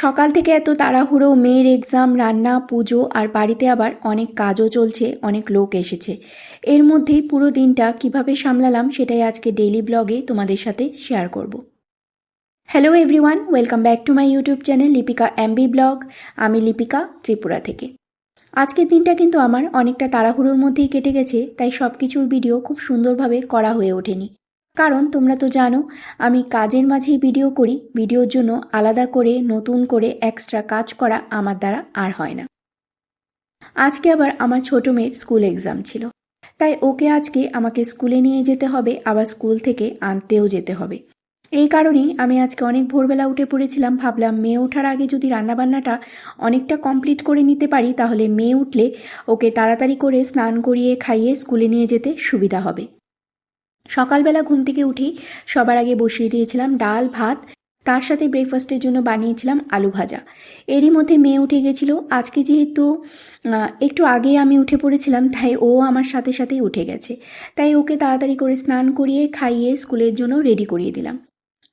সকাল থেকে এত তাড়াহুড়ো, মেয়ের এক্সাম, রান্না, পুজো আর বাড়িতে আবার অনেক কাজও চলছে, অনেক লোক এসেছে। এর মধ্যেই পুরো দিনটা কিভাবে সামলালাম সেটাই আজকে ডেইলি ব্লগে তোমাদের সাথে শেয়ার করব। Hello everyone, welcome back to my YouTube channel Lipika MB blog. আমি লিপিকা, ত্রিপুরা থেকে। আজকের দিনটা কিন্তু আমার অনেকটা তাড়াহুড়োর মধ্যেই কেটে গেছে, তাই সব কিছুর ভিডিও খুব সুন্দরভাবে করা হয়ে ওঠেনি। কারণ তোমরা তো জানো আমি কাজের মাঝেই ভিডিও করি, ভিডিওর জন্য আলাদা করে নতুন করে এক্সট্রা কাজ করা আমার দ্বারা আর হয় না। আজকে আবার আমার ছোট মেয়ের স্কুল এক্সাম ছিল, তাই ওকে আজকে আমাকে স্কুলে নিয়ে যেতে হবে, আবার স্কুল থেকে আনতেও যেতে হবে। এই কারণেই আমি আজকে অনেক ভোরবেলা উঠে পড়েছিলাম। ভাবলাম মেয়ে ওঠার আগে যদি রান্নাবান্নাটা অনেকটা কমপ্লিট করে নিতে পারি, তাহলে মেয়ে উঠলে ওকে তাড়াতাড়ি করে স্নান করিয়ে খাইয়ে স্কুলে নিয়ে যেতে সুবিধা হবে। সকালবেলা ঘুম থেকে উঠেই সবার আগে বসিয়ে দিয়েছিলাম ডাল ভাত, তার সাথে ব্রেকফাস্টের জন্য বানিয়েছিলাম আলু ভাজা। এরই মধ্যে মেয়ে উঠে গেছিল। আজকে যেহেতু একটু আগে আমি উঠে পড়েছিলাম, তাই ও আমার সাথে সাথেই উঠে গেছে। তাই ওকে তাড়াতাড়ি করে স্নান করিয়ে খাইয়ে স্কুলের জন্য রেডি করিয়ে দিলাম।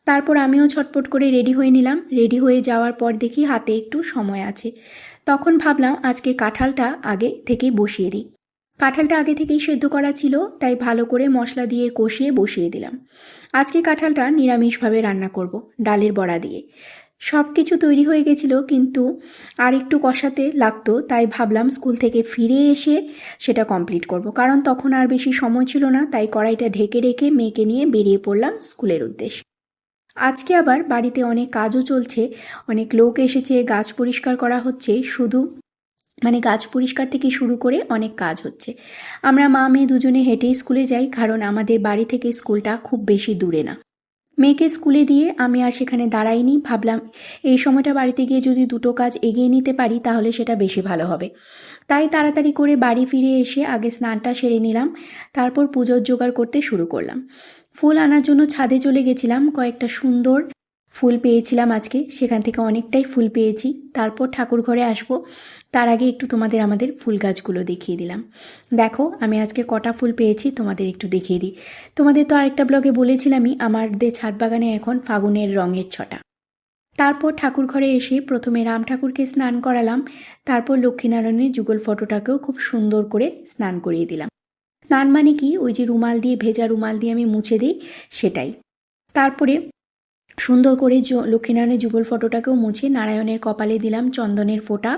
তারপর আমিও ছটপট করে রেডি হয়ে নিলাম। রেডি হয়ে যাওয়ার পর দেখি হাতে একটু সময় আছে, তখন ভাবলাম আজকে কাঁঠালটা আগে থেকেই বসিয়ে দিই। কাঁঠালটা আগে থেকেই সেদ্ধ করা ছিল, তাই ভালো করে মশলা দিয়ে কষিয়ে বসিয়ে দিলাম। আজকে কাঁঠালটা নিরামিষভাবে রান্না করব, ডালের বড়া দিয়ে। সব কিছু তৈরি হয়ে গেছিল, কিন্তু আর একটু কষাতে লাগতো, তাই ভাবলাম স্কুল থেকে ফিরে এসে সেটা কমপ্লিট করব। কারণ তখন আর বেশি সময় ছিল না, তাই কড়াইটা ঢেকে রেখে মেয়েকে নিয়ে বেরিয়ে পড়লাম স্কুলের উদ্দেশ্যে। আজকে আবার বাড়িতে অনেক কাজও চলছে, অনেক লোক এসেছে, গাছ পরিষ্কার করা হচ্ছে। শুধু গাছ পরিষ্কার থেকে শুরু করে অনেক কাজ হচ্ছে। আমরা মা মেয়ে দুজনে হেঁটেই স্কুলে যাই, কারণ আমাদের বাড়ি থেকে স্কুলটা খুব বেশি দূরে না। মেয়েকে স্কুলে দিয়ে আমি আর সেখানে দাঁড়াইনি। ভাবলাম এই সময়টা বাড়িতে গিয়ে যদি দুটো কাজ এগিয়ে নিতে পারি, তাহলে সেটা বেশি ভালো হবে। তাই তাড়াতাড়ি করে বাড়ি ফিরে এসে আগে স্নানটা সেরে নিলাম, তারপর পুজোর জোগাড় করতে শুরু করলাম। ফুল আনার জন্য ছাদে চলে গেছিলাম। কয়েকটা সুন্দর ফুল পেয়েছিলাম আজকে, সেখান থেকে অনেকটাই ফুল পেয়েছি। তারপর ঠাকুর ঘরে আসবো, তার আগে একটু তোমাদের আমাদের ফুল গাছগুলো দেখিয়ে দিলাম। দেখো আমি আজকে কটা ফুল পেয়েছি তোমাদের একটু দেখিয়ে দিই। তোমাদের তো আরেকটা ব্লগে বলেছিলামই আমাদের ছাদ বাগানে এখন ফাগুনের রঙের ছটা। তারপর ঠাকুর ঘরে এসে প্রথমে রাম ঠাকুরকে স্নান করালাম, তারপর লক্ষ্মীনারায়ণের যুগল ফটোটাকেও খুব সুন্দর করে স্নান করিয়ে দিলাম। স্নান মানে কি, ওই যে রুমাল দিয়ে, ভেজা রুমাল দিয়ে আমি মুছে দিই, সেটাই। তারপরে সুন্দর করে লক্ষ্মীনারায়ণের যুগল ফটোটাকেও মুছে নারায়ণের কপালে দিলাম চন্দনের ফোঁটা,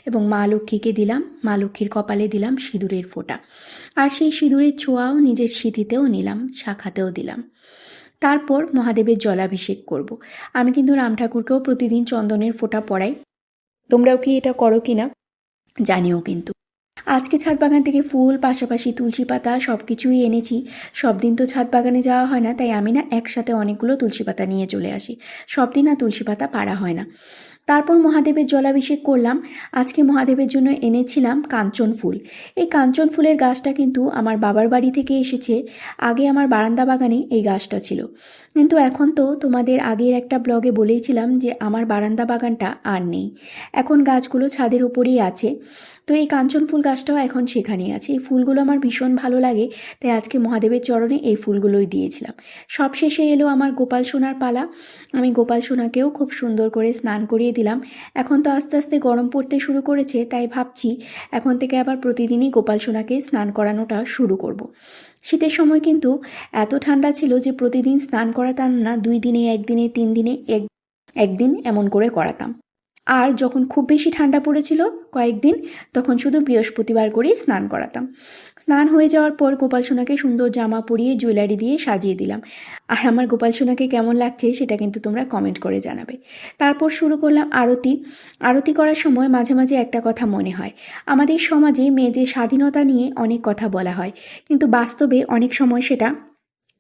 এবং মা লক্ষ্মীকে দিলাম, মা লক্ষ্মীর কপালে দিলাম সিঁদুরের ফোঁটা। আর সেই সিঁদুরের ছোঁয়াও নিজের স্মৃতিতেও নিলাম, শাখাতেও দিলাম। তারপর মহাদেবের জলাভিষেক করব। আমি কিন্তু রাম ঠাকুরকেও প্রতিদিন চন্দনের ফোঁটা পরাই। তোমরাও কি এটা করো কিনা জানিও কিন্তু। আজকে ছাদ বাগান থেকে ফুল, পাশাপাশি তুলসী পাতা সব কিছুই এনেছি। সব দিন তো ছাদ বাগানে যাওয়া হয় না, তাই আমি একসাথে অনেকগুলো তুলসী পাতা নিয়ে চলে আসি। সব দিন আর তুলসী পাতা পাড়া হয় না। তারপর মহাদেবের জলাভিষেক করলাম। আজকে মহাদেবের জন্য এনেছিলাম কাঞ্চন ফুল। এই কাঞ্চন ফুলের গাছটা কিন্তু আমার বাবার বাড়ি থেকে এসেছে। আগে আমার বারান্দা বাগানে এই গাছটা ছিল, কিন্তু এখন তো তোমাদের আগের একটা ব্লগে বলেইছিলাম যে আমার বারান্দা বাগানটা আর নেই। এখন গাছগুলো ছাদের উপরেই আছে। তো এই কাঞ্চন ফুল গাছটাও এখন সেখানেই আছে। এই ফুলগুলো আমার ভীষণ ভালো লাগে, তাই আজকে মহাদেবের চরণে এই ফুলগুলোই দিয়েছিলাম। সব শেষে এলো আমার গোপাল সোনার পালা। আমি গোপাল সোনাকেও খুব সুন্দর করে স্নান করিয়ে দিলাম। এখন তো আস্তে আস্তে গরম পড়তে শুরু করেছে, তাই ভাবছি এখন থেকে আবার প্রতিদিনই গোপাল সোনাকে স্নান করানোটা শুরু করব। শীতের সময় কিন্তু এত ঠান্ডা ছিল যে প্রতিদিন স্নান করাতাম না, 2 দিনে, 1 দিনে, 3 দিনে একদিন এমন করে করাতাম। আর যখন খুব বেশি ঠান্ডা পড়েছিল কয়েকদিন, তখন শুধু বৃহস্পতিবার করেই স্নান করাতাম। স্নান হয়ে যাওয়ার পর গোপাল সোনাকে সুন্দর জামা পরিয়ে জুয়েলারি দিয়ে সাজিয়ে দিলাম। আর আমার গোপাল সোনাকে কেমন লাগছে সেটা কিন্তু তোমরা কমেন্ট করে জানাবে। তারপর শুরু করলাম আরতি। আরতি করার সময় মাঝে মাঝে একটা কথা মনে হয়, আমাদের সমাজে মেয়েদের স্বাধীনতা নিয়ে অনেক কথা বলা হয়, কিন্তু বাস্তবে অনেক সময় সেটা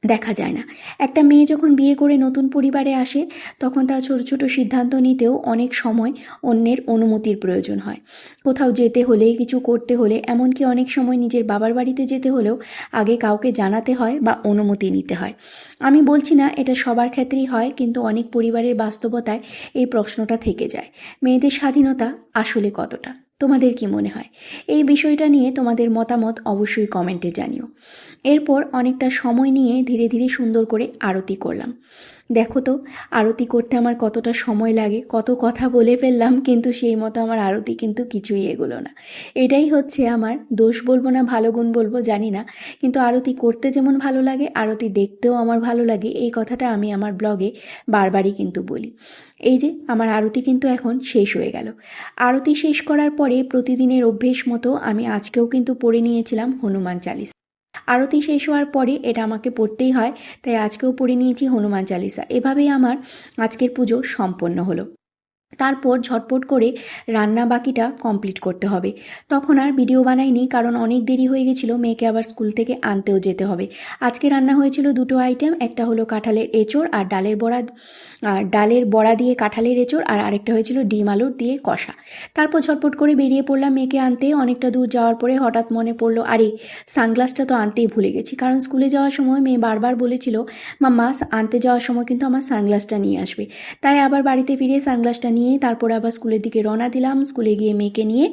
দেখা যায় না। একটা মেয়ে যখন বিয়ে করে নতুন পরিবারে আসে, তখন তার ছোট ছোট সিদ্ধান্ত নিতেও অনেক সময় অন্যের অনুমতির প্রয়োজন হয়। কোথাও যেতে হলে, কিছু করতে হলে, এমনকি অনেক সময় নিজের বাবার বাড়িতে যেতে হলেও আগে কাউকে জানাতে হয় বা অনুমতি নিতে হয়। আমি বলছি না এটা সবার ক্ষেত্রেই হয়, কিন্তু অনেক পরিবারের বাস্তবতায় এই প্রশ্নটা থেকে যায়, মেয়েদের স্বাধীনতা আসলে কতটা? তোমাদের কি মনে হয়? এই বিষয়টা নিয়ে তোমাদের মতামত অবশ্যই কমেন্টে জানিও। এরপর অনেকটা সময় নিয়ে ধীরে ধীরে সুন্দর করে আরতি করলাম। দেখো তো আরতি করতে আমার কতটা সময় লাগে, কত কথা বলে ফেললাম, কিন্তু সেই মতো আমার আরতি কিন্তু কিছুই এগোলো না। এটাই হচ্ছে আমার দোষ বলবো না ভালো গুণ বলবো জানি না, কিন্তু আরতি করতে যেমন ভালো লাগে আরতি দেখতেও আমার ভালো লাগে, এই কথাটা আমি আমার ব্লগে বারবারই কিন্তু বলি। এই যে আমার আরতি কিন্তু এখন শেষ হয়ে গেল। আরতি শেষ করার পরে প্রতিদিনের অভ্যেস মতো আমি আজকেও কিন্তু পড়ে নিয়েছিলাম হনুমান চালিসা। আরতি শেষ হওয়ার পরে এটা আমাকে পড়তেই হয়, তাই আজকেও পড়ে নিয়েছি হনুমান চালিসা। এভাবেই আমার আজকের পুজো সম্পন্ন হলো। তারপর ঝটপট করে রান্না বাকিটা কমপ্লিট করতে হবে। তখন আর ভিডিও বানাইনি, কারণ অনেক দেরি হয়ে গেছিলো, মেয়েকে আবার স্কুল থেকে আনতেও যেতে হবে। আজকে রান্না হয়েছিল দুটো আইটেম, একটা হলো কাঁঠালের এঁচোড় আর ডালের বড়া দিয়ে কাঁঠালের এঁচোড়, আর আরেকটা হয়েছিল ডিম আলুর দিয়ে কষা। তারপর ঝটপট করে বেরিয়ে পড়লাম মেয়েকে আনতে। অনেকটা দূর যাওয়ার পরে হঠাৎ মনে পড়লো, আরে সানগ্লাসটা তো আনতেই ভুলে গেছি, কারণ স্কুলে যাওয়ার সময় মেয়ে বারবার বলেছিল মাম্মা আনতে যাওয়ার সময় কিন্তু আমার সানগ্লাসটা নিয়ে আসবে। তাই আবার বাড়িতে ফিরে সানগ্লাসটা নিয়ে তারপর আবার স্কুলের দিকে রওনা দিলাম। স্কুলে গিয়ে মেয়েকে নিয়ে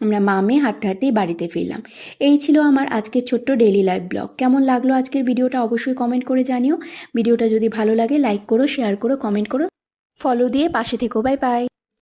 আমরা মা মেয়ে হাঁটতে হাঁটতেই বাড়িতে ফিরলাম। এই ছিল আমার আজকের ছোট্ট ডেইলি লাইফ ব্লগ। কেমন লাগলো আজকের ভিডিওটা অবশ্যই কমেন্ট করে জানিও। ভিডিওটা যদি ভালো লাগে লাইক করো, শেয়ার করো, কমেন্ট করো, ফলো দিয়ে পাশে থেকো। Bye bye.